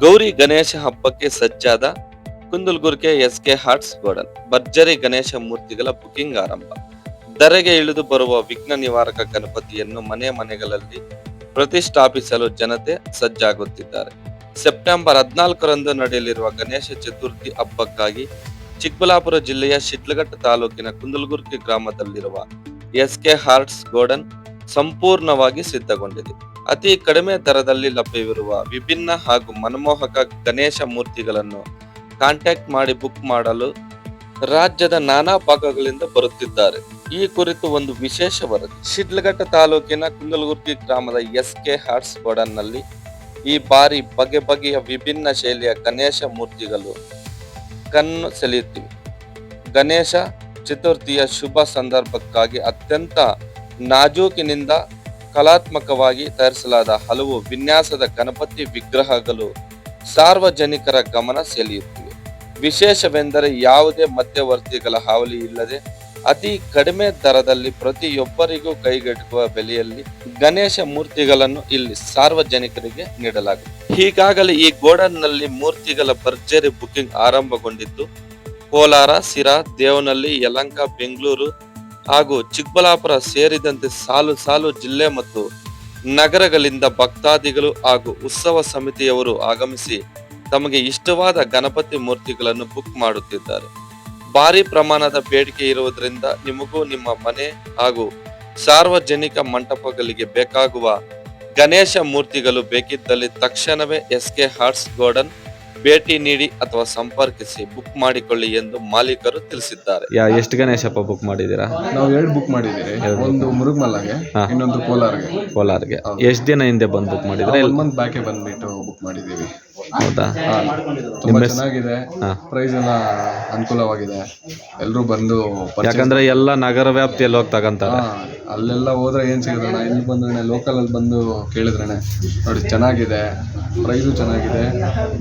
ಗೌರಿ ಗಣೇಶ ಹಬ್ಬಕ್ಕೆ ಸಜ್ಜಾದ ಕುಂದಲ್ಗುರ್ಗೆ S K arts garden. ಭರ್ಜರಿ ಗಣೇಶ ಮೂರ್ತಿಗಳ ಬುಕಿಂಗ್ ಆರಂಭ. ಧರೆಗೆ ಇಳಿದು ಬರುವ ವಿಘ್ನ ನಿವಾರಕ ಗಣಪತಿಯನ್ನು ಮನೆ ಮನೆಗಳಲ್ಲಿ ಪ್ರತಿಷ್ಠಾಪಿಸಲು ಜನತೆ ಸಜ್ಜಾಗುತ್ತಿದ್ದಾರೆ. ಸೆಪ್ಟೆಂಬರ್ 14ರಂದು ನಡೆಯಲಿರುವ ಗಣೇಶ ಚತುರ್ಥಿ ಹಬ್ಬಕ್ಕಾಗಿ ಚಿಕ್ಕಬಳ್ಳಾಪುರ ಜಿಲ್ಲೆಯ ಶಿಡ್ಲಘಟ್ಟ ತಾಲೂಕಿನ ಕುಂದಲ್ಗುರ್ಗಿ ಗ್ರಾಮದಲ್ಲಿರುವ ಎಸ್ಕೆ ಹಾರ್ಟ್ಸ್ ಗಾರ್ಡನ್ ಸಂಪೂರ್ಣವಾಗಿ ಸಿದ್ಧಗೊಂಡಿದೆ. ಅತಿ ಕಡಿಮೆ ದರದಲ್ಲಿ ಲಭ್ಯವಿರುವ ವಿಭಿನ್ನ ಹಾಗೂ ಮನಮೋಹಕ ಗಣೇಶ ಮೂರ್ತಿಗಳನ್ನು ಕಾಂಟ್ಯಾಕ್ಟ್ ಮಾಡಿ ಬುಕ್ ಮಾಡಲು ರಾಜ್ಯದ ನಾನಾ ಭಾಗಗಳಿಂದ ಬರುತ್ತಿದ್ದಾರೆ. ಈ ಕುರಿತು ಒಂದು ವಿಶೇಷ ವರದಿ. ಶಿಡ್ಲಘಟ್ಟ ತಾಲೂಕಿನ ಕುಂದಲ್ಗುರ್ಗಿ ಗ್ರಾಮದ ಎಸ್ಕೆ ಹಾರ್ಟ್ಸ್ ಗಾರ್ಡನ್ ನಲ್ಲಿ ಈ ಬಾರಿ ಬಗೆ ಬಗೆಯ ವಿಭಿನ್ನ ಶೈಲಿಯ ಗಣೇಶ ಮೂರ್ತಿಗಳು ಕಣ್ಣು ಸೆಳೆಯುತ್ತಿವೆ. ಗಣೇಶ ಚತುರ್ಥಿಯ ಶುಭ ಸಂದರ್ಭಕ್ಕಾಗಿ ಅತ್ಯಂತ ನಾಜೂಕಿನಿಂದ ಕಲಾತ್ಮಕವಾಗಿ ತಯಾರಿಸಲಾದ ಹಲವು ವಿನ್ಯಾಸದ ಗಣಪತಿ ವಿಗ್ರಹಗಳು ಸಾರ್ವಜನಿಕರ ಗಮನ ಸೆಳೆಯುತ್ತಿವೆ. ವಿಶೇಷವೆಂದರೆ ಯಾವುದೇ ಮಧ್ಯವರ್ತಿಗಳ ಹಾವಳಿ ಇಲ್ಲದೆ ಅತಿ ಕಡಿಮೆ ದರದಲ್ಲಿ ಪ್ರತಿಯೊಬ್ಬರಿಗೂ ಕೈಗೆಟುಕುವ ಬೆಲೆಯಲ್ಲಿ ಗಣೇಶ ಮೂರ್ತಿಗಳನ್ನು ಇಲ್ಲಿ ಸಾರ್ವಜನಿಕರಿಗೆ ನೀಡಲಾಗಿದೆ. ಈಗಾಗಲೇ ಈ ಗಾರ್ಡನ್ ನಲ್ಲಿ ಮೂರ್ತಿಗಳ ಭರ್ಜರಿ ಬುಕಿಂಗ್ ಆರಂಭಗೊಂಡಿದ್ದು, ಕೋಲಾರ, ಸಿರಾ, ದೇವನಹಳ್ಳಿ, ಯಲಹಂಕ, ಬೆಂಗಳೂರು ಹಾಗೂ ಚಿಕ್ಕಬಳ್ಳಾಪುರ ಸೇರಿದಂತೆ ಸಾಲು ಸಾಲು ಜಿಲ್ಲೆ ಮತ್ತು ನಗರಗಳಿಂದ ಭಕ್ತಾದಿಗಳು ಹಾಗೂ ಉತ್ಸವ ಸಮಿತಿಯವರು ಆಗಮಿಸಿ ತಮಗೆ ಇಷ್ಟವಾದ ಗಣಪತಿ ಮೂರ್ತಿಗಳನ್ನು ಬುಕ್ ಮಾಡುತ್ತಿದ್ದಾರೆ. ಭಾರಿ ಪ್ರಮಾಣದ ಬೇಡಿಕೆ ಇರುವುದರಿಂದ ನಿಮಗೂ ನಿಮ್ಮ ಮನೆ ಹಾಗೂ ಸಾರ್ವಜನಿಕ ಮಂಟಪಗಳಿಗೆ ಬೇಕಾಗುವ ಗಣೇಶ ಮೂರ್ತಿಗಳು ಬೇಕಿದ್ದಲ್ಲಿ ತಕ್ಷಣವೇ ಎಸ್ಕೆ ಹಾರ್ಟ್ಸ್ ಗಾರ್ಡನ್ ಭೇಟಿ ನೀಡಿ ಅಥವಾ ಸಂಪರ್ಕಿಸಿ ಬುಕ್ ಮಾಡಿಕೊಳ್ಳಿ ಎಂದು ಮಾಲೀಕರು ತಿಳಿಸಿದ್ದಾರೆ. ಎಷ್ಟು ಗಣೇಶಪ್ಪ ಬುಕ್ ಮಾಡಿದ್ದೀರಾ? ನಾವು 2 ಬುಕ್ ಮಾಡಿದ್ದೀವಿ. ಒಂದು ಮುರುಗಮಲ್ಲಾಗೆ, ಇನ್ನೊಂದು ಕೋಲಾರ್ಗೆ. ಎಷ್ಟು ದಿನ ಹಿಂದೆ ಬಂದು ಬುಕ್ ಮಾಡಿದ್ರೆ? 1 ಮಂತ್ ಬ್ಯಾಕೆ ಬಂದ್ಬಿಟ್ಟು ಬುಕ್ ಮಾಡಿದ್ದೀವಿ. ಹೌದಾ? ತುಂಬಾ ಚೆನ್ನಾಗಿದೆ. ಪ್ರೈಸ್ ಎಲ್ಲ ಅನುಕೂಲವಾಗಿದೆ. ಎಲ್ಲರೂ ಬಂದು ಯಾಕಂದ್ರೆ ಎಲ್ಲ ನಗರ ವ್ಯಾಪ್ತಿಯಲ್ಲಿ ಹೋಗಿ ತಗಂತಾರೆ. ಅಲ್ಲೆಲ್ಲ ಹೋದ್ರೆ ಏನ್ ಸಿಗೋಣ, ಇಲ್ಲಿ ಬಂದ್ರೆ ಲೋಕಲ್ ಅಲ್ಲಿ ಬಂದು ಕೇಳಿದ್ರೇನೆ ನೋಡಿ ಚೆನ್ನಾಗಿದೆ, ಪ್ರೈಸು ಚೆನ್ನಾಗಿದೆ,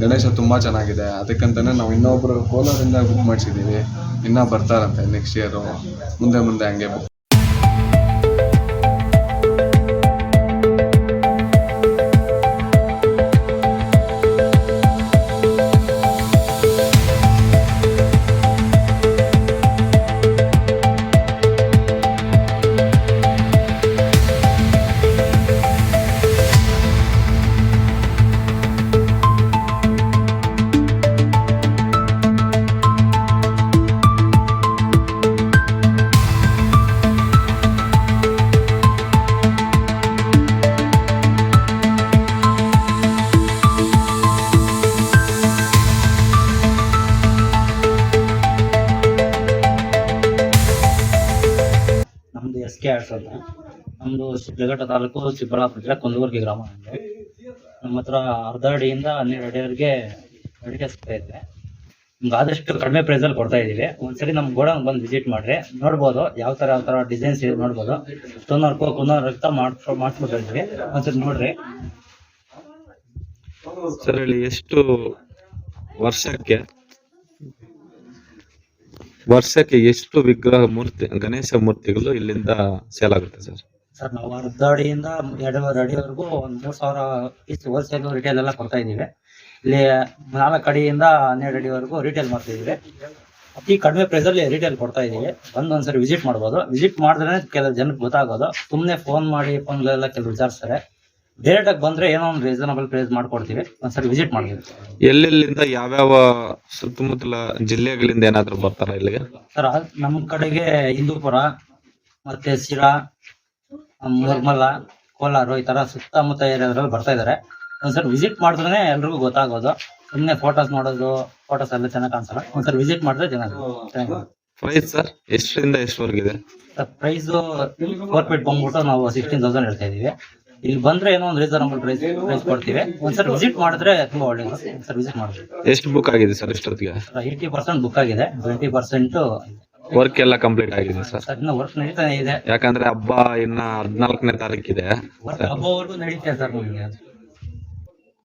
ಗಣೇಶ ತುಂಬಾ ಚೆನ್ನಾಗಿದೆ. ಅದಕ್ಕಂತಾನೆ ನಾವು ಇನ್ನೊಬ್ರು ಕೋಲಾರಿಂದ ಬುಕ್ ಮಾಡಿಸಿದ್ದೀವಿ. ಇನ್ನ ಬರ್ತಾರಂತೆ ನೆಕ್ಸ್ಟ್ ಇಯರ್, ಮುಂದೆ ಹಂಗೆ ಬುಕ್. ಎಸ್ಕೆ ಹಾರ್ಟ್ಸ್ ಅಂತ. ನಮ್ಮದು ಶಿಡ್ಲಘಟ್ಟ ತಾಲೂಕು, ಚಿಕ್ಕಬಳ್ಳಾಪುರ ಜಿಲ್ಲೆ, ಕುಂದಲ್ಗುರ್ಗಿ ಗ್ರಾಮ. ನಮ್ಮ ಹತ್ರ ಅರ್ಧ ಅಡಿಯಿಂದ 12 ಅಡಿವರೆಗೆ ಅಡಿಕೆ ಸಿಗ್ತಾ ಇದೆ. ನಿಮ್ಗೆ ಆದಷ್ಟು ಕಡಿಮೆ ಪ್ರೈಸಲ್ಲಿ ಕೊಡ್ತಾ ಇದ್ದೀವಿ. ಒಂದ್ಸರಿ ನಮ್ಮ ಗೋಡನ್ ಬಂದು ವಿಸಿಟ್ ಮಾಡ್ರಿ, ನೋಡ್ಬೋದು ಯಾವ ಥರ ಡಿಸೈನ್ಸ್ ಇದೆ ನೋಡ್ಬೋದು. ಕುಂದರ್ಕ ಮಾಡಿಸ್ಬಿಟ್ಟು ಹೇಳ್ತೀವಿ, ಒಂದ್ಸರಿ ನೋಡ್ರಿ. ಸರ್ ಹೇಳಿ, ಎಷ್ಟು ವರ್ಷಕ್ಕೆ ಎಷ್ಟು ವಿಗ್ರಹ ಮೂರ್ತಿ ಗಣೇಶ ಮೂರ್ತಿಗಳು ಇಲ್ಲಿಂದ ಸೇಲ್ ಆಗುತ್ತೆ ಸರ್? ಸರ್ ನಾವು ಅರ್ಧ ಅಡಿಯಿಂದ 2.5 ಅಡಿವರೆಗೂ ಒಂದು 3,000 ಪೀಸ್ ಹೋಲ್ಸೇಲ್ ರಿಟೇಲ್ ಎಲ್ಲ ಕೊಡ್ತಾ ಇದ್ದೀವಿ. ಇಲ್ಲಿ 4 ಅಡಿಯಿಂದ 12 ಅಡಿವರೆಗೂ ರಿಟೇಲ್ ಮಾಡ್ತಾ ಇದ್ದೀವಿ. ಅತಿ ಕಡಿಮೆ ಪ್ರೈಸಲ್ಲಿ ರಿಟೇಲ್ ಕೊಡ್ತಾ ಇದ್ದೀವಿ. ಬಂದು ಒಂದ್ಸರಿ ವಿಸಿಟ್ ಮಾಡ್ಬೋದು. ವಿಸಿಟ್ ಮಾಡಿದ್ರೆ ಕೆಲವು ಜನಕ್ಕೆ ಗೊತ್ತಾಗೋದು. ಸುಮ್ಮನೆ ಫೋನ್ ಫೋನ್ಗಳೆಲ್ಲ ಕೆಲವು ವಿಚಾರಿಸ್ತಾರೆ. ಡೈರೆಕ್ಟ್ ಆಗಿ ಬಂದ್ರೆ ಏನೋ ಒಂದು ರೀಸನಬಲ್ ಪ್ರೈಸ್ ಮಾಡ್ಕೊಡ್ತೀವಿ. ಒಂದ್ಸರಿ ವಿಸಿಟ್ ಮಾಡ್ತೀವಿ. ಎಲ್ಲೆಲ್ಲಿಂದ ಯಾವ್ಯಾವ ಸುತ್ತಮುತ್ತಲ ಜಿಲ್ಲೆಗಳಿಂದ ಏನಾದ್ರು ಬರ್ತಾರ ಇಲ್ಲಿಗೆ? ಸರ್ ನಮ್ಮ ಕಡೆಗೆ ಹಿಂದೂಪುರ ಮತ್ತೆ ಸಿರಾ, ಮುರುಗಮಲ್ಲ, ಕೋಲಾರ, ಈ ತರ ಸುತ್ತಮುತ್ತ ಏರಿಯಾದ್ರಲ್ಲಿ ಬರ್ತಾ ಇದಾರೆ. ಒಂದ್ಸರಿ ವಿಸಿಟ್ ಮಾಡಿದ್ರೆ ಎಲ್ರಿಗೂ ಗೊತ್ತಾಗೋದು. ಸುಮ್ಮನೆ ಫೋಟೋಸ್ ಎಲ್ಲ ಚೆನ್ನಾಗಿ ಕಾಣಿಸಲ್ಲ. ಒಂದ್ಸರಿ ವಿಸಿಟ್ ಮಾಡಿದ್ರೆ ಚೆನ್ನಾಗಿ. ಪ್ರೈಸ್ ಸರ್ ಎಷ್ಟರಿಂದ ಎಷ್ಟವರೆಗಿದೆ? ಪ್ರೈಸ್ 4 ಫೀಟ್ ಬಂದ್ಬಿಟ್ಟು ನಾವು 16,000 ಹೇಳ್ತಾ ಇದೀವಿ. ಇಲ್ಲಿ ಬಂದ್ರೆ ಏನೋ ಒಂದು ರೀಸನಬಲ್ ಪ್ರೈಸ್ ಕೊಡ್ತೀವಿ. ಒಂದ್ಸರಿ ವಿಸಿಟ್ ಮಾಡಿದ್ರೆ ತುಂಬಾ ಒಳ್ಳೇದು. ಒಂದ್ಸರಿ ವಿಸಿಟ್ ಮಾಡಿದ್ರೆ. ಎಷ್ಟು ಬುಕ್ ಆಗಿದೆ ಸರ್ ಇಷ್ಟೊತ್ತಿಗೆ? 80% ಬುಕ್ ಆಗಿದೆ, 20% ವರ್ಕ್ ಎಲ್ಲ ಕಂಪ್ಲೀಟ್ ಆಗಿದೆ ಸರ್. ಇನ್ನು ವರ್ಕ್ ನಡೀತಾನೆ ಇದೆ. ಯಾಕಂದ್ರೆ ಹಬ್ಬ ಇನ್ನ 14ನೇ ತಾರೀಕಿದೆ. ಹಬ್ಬವರೆಗೂ ನಡೀತಾ ಸರ್ ನಮಗೆ.